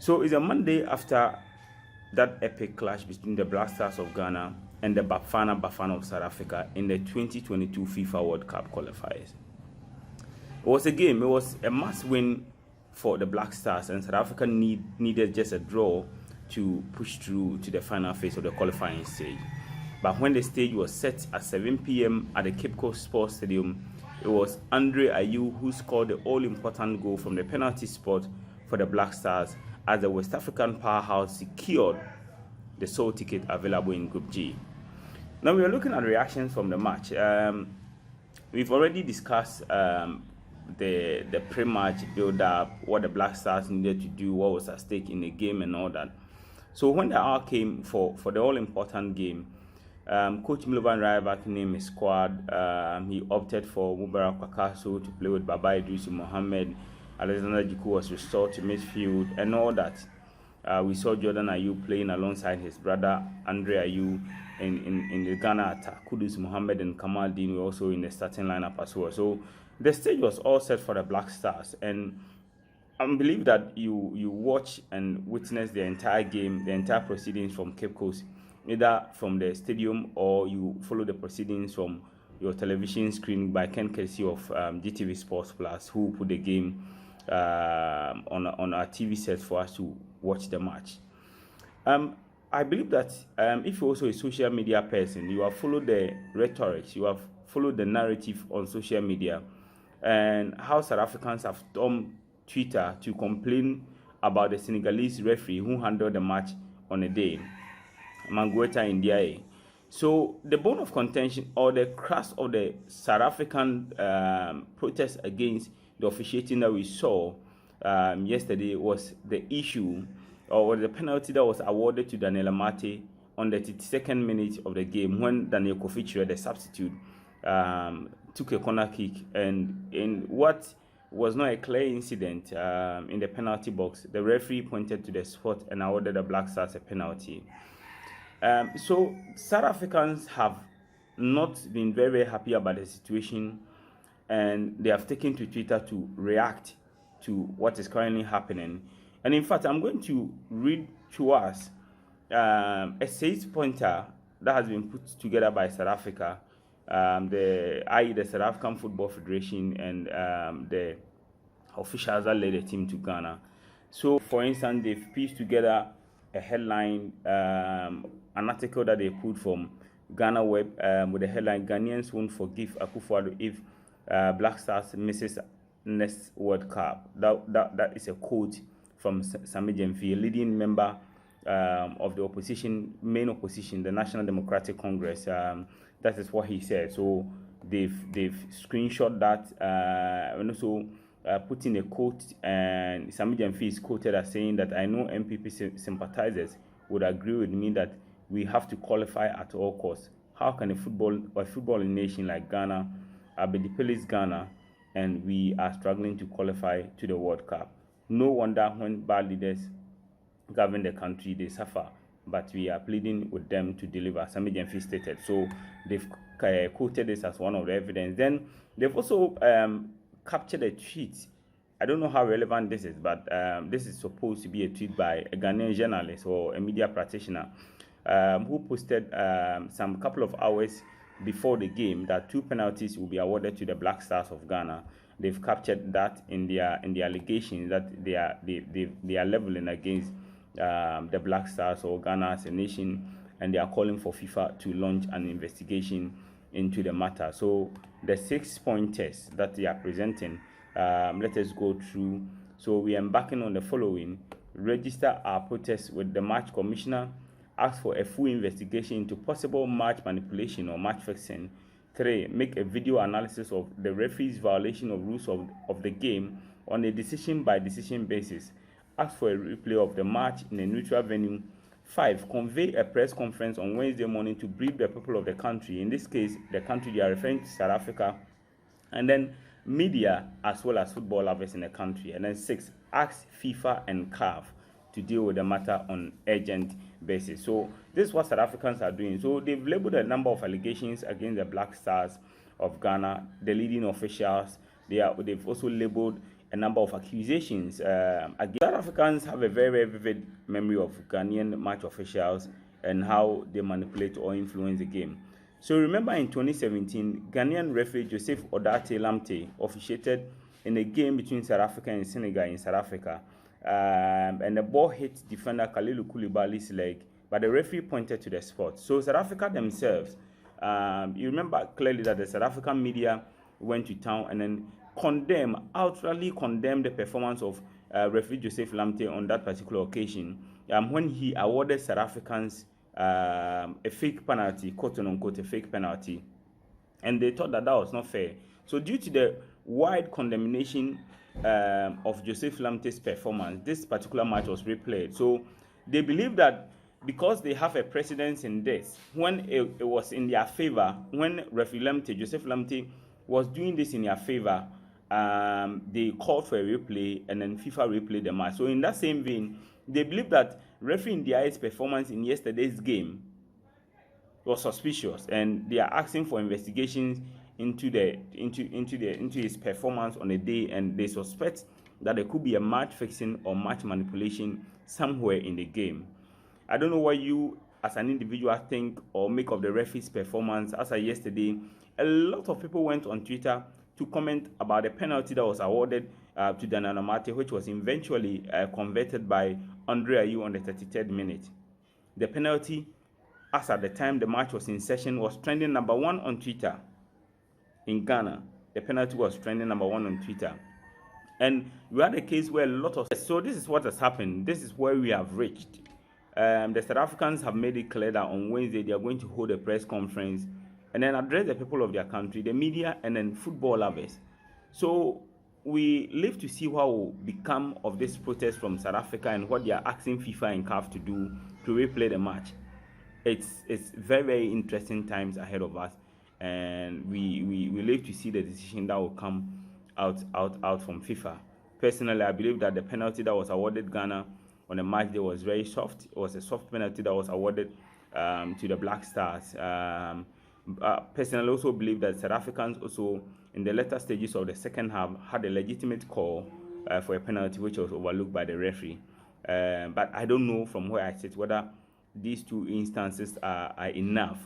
So it's a Monday after that epic clash between the Black Stars of Ghana and the Bafana of South Africa in the 2022 FIFA World Cup qualifiers. It was a must-win for the Black Stars, and South Africa needed just a draw to push through to the final phase of the qualifying stage. But when the stage was set at 7 p.m. at the Cape Coast Sports Stadium, it was Andre Ayew who scored the all-important goal from the penalty spot for the Black Stars as the West African powerhouse secured the sole ticket available in Group G. Now we are looking at reactions from the match. We've already discussed the pre-match build-up, what the Black Stars needed to do, what was at stake in the game and all that. So when the hour came for the all-important game, Coach Milovan Rayabak named his squad. He opted for Mubarak Kwakaso to play with Baba Idris Mohammed. Alexander Jiku was restored to midfield and all that. We saw Jordan Ayew playing alongside his brother Andre Ayew in the Ghana attack. Kudus Mohammed and Kamal Dean were also in the starting lineup as well. So the stage was all set for the Black Stars, and I believe that you watch and witness the entire game, the entire proceedings from Cape Coast, either from the stadium or you follow the proceedings from your television screen by Ken Kelsey of GTV Sports Plus, who put the game on our TV set for us to watch the match. I believe that if you're also a social media person, you have followed the rhetoric, you have followed the narrative on social media, and how South Africans have stormed Twitter to complain about the Senegalese referee who handled the match on a day, Maguette N'Diaye. So the bone of contention or the crux of the South African protest against the officiating that we saw yesterday was the issue or the penalty that was awarded to Daniel Amate on the 32nd minute of the game when Daniel Kofichire, the substitute, took a corner kick, and in what was not a clear incident in the penalty box, the referee pointed to the spot and awarded the Black Stars a penalty. So South Africans have not been very happy about the situation, and they have taken to Twitter to react to what is currently happening. And in fact, I'm going to read to us a 6-pointer that has been put together by South Africa, the South African Football Federation and the officials that led the team to Ghana. So, for instance, they've pieced together a headline, an article that they put from Ghana Web with the headline, Ghanaians won't forgive Akufo-Addo if Black Stars misses next World Cup. That is a quote from Sami Gyamfi, a leading member of the main opposition, the National Democratic Congress. That is what he said. So they've screenshot that and also put in a quote, and Sami Gyamfi is quoted as saying that I know MPP sympathizers would agree with me that we have to qualify at all costs. How can a footballing nation like Ghana, Abedi Ghana, and we are struggling to qualify to the World Cup? No wonder when bad leaders govern the country, they suffer. But we are pleading with them to deliver, Sami Gyamfi stated. So they've quoted this as one of the evidence. Then they've also captured a tweet. I don't know how relevant this is, but this is supposed to be a tweet by a Ghanaian journalist or a media practitioner who posted some couple of hours before the game that 2 penalties will be awarded to the Black Stars of Ghana. They've captured that in their allegations that they are leveling against the Black Stars or Ghana as a nation, and they are calling for FIFA to launch an investigation into the matter. So the 6-point test that they are presenting, let us go through. So we are embarking on the following: register our protest with the match commissioner, ask for a full investigation into possible match manipulation or match fixing. 3, make a video analysis of the referee's violation of rules of the game on a decision-by-decision basis. Ask for a replay of the match in a neutral venue. 5, convey a press conference on Wednesday morning to brief the people of the country. In this case, the country they are referring to South Africa, and then media as well as football lovers in the country. And then 6, ask FIFA and CAF to deal with the matter on urgent basis. So this is what South Africans are doing. So they've labeled a number of allegations against the Black Stars of Ghana, the leading officials. They've also labeled a number of accusations against South Africans. Have a very, very vivid memory of Ghanaian match officials and how they manipulate or influence the game. So remember in 2017, Ghanaian referee Joseph Odate Lamte officiated in a game between South Africa and Senegal in South Africa. And the ball hit defender Kalilu Koulibaly's leg, but the referee pointed to the spot. So South Africa themselves, you remember clearly that the South African media went to town and then outrightly condemned the performance of referee Joseph Lamte on that particular occasion when he awarded South Africans a fake penalty, quote unquote, a fake penalty. And they thought that was not fair. So due to the wide condemnation of Joseph Lamte's performance, this particular match was replayed. So they believe that because they have a precedence in this, when it was in their favor, when referee Lamte, Joseph Lamte, was doing this in their favor, they called for a replay, and then FIFA replayed the match. So in that same vein, they believe that referee N'Diaye's performance in yesterday's game was suspicious, and they are asking for investigations into his performance on the day, and they suspect that there could be a match fixing or match manipulation somewhere in the game. I don't know what you as an individual think or make of the referee's performance. As of yesterday, a lot of people went on Twitter to comment about the penalty that was awarded to Danano Mate, which was eventually converted by Andre Ayew on the 33rd minute. The penalty, as at the time the match was in session, was trending number 1 on Twitter in Ghana. The penalty was trending number 1 on Twitter. And we had a case where a lot of... So this is what has happened. This is where we have reached. The South Africans have made it clear that on Wednesday they are going to hold a press conference and then address the people of their country, the media, and then football lovers. So we live to see what will become of this protest from South Africa and what they are asking FIFA and CAF to do to replay the match. It's very, very interesting times ahead of us, and we live to see the decision that will come out from FIFA. Personally, I believe that the penalty that was awarded Ghana on the match day was very soft. It was a soft penalty that was awarded to the Black Stars. Personally, I also believe that South Africans also, in the later stages of the second half, had a legitimate call for a penalty which was overlooked by the referee. But I don't know from where I sit whether these two instances are enough.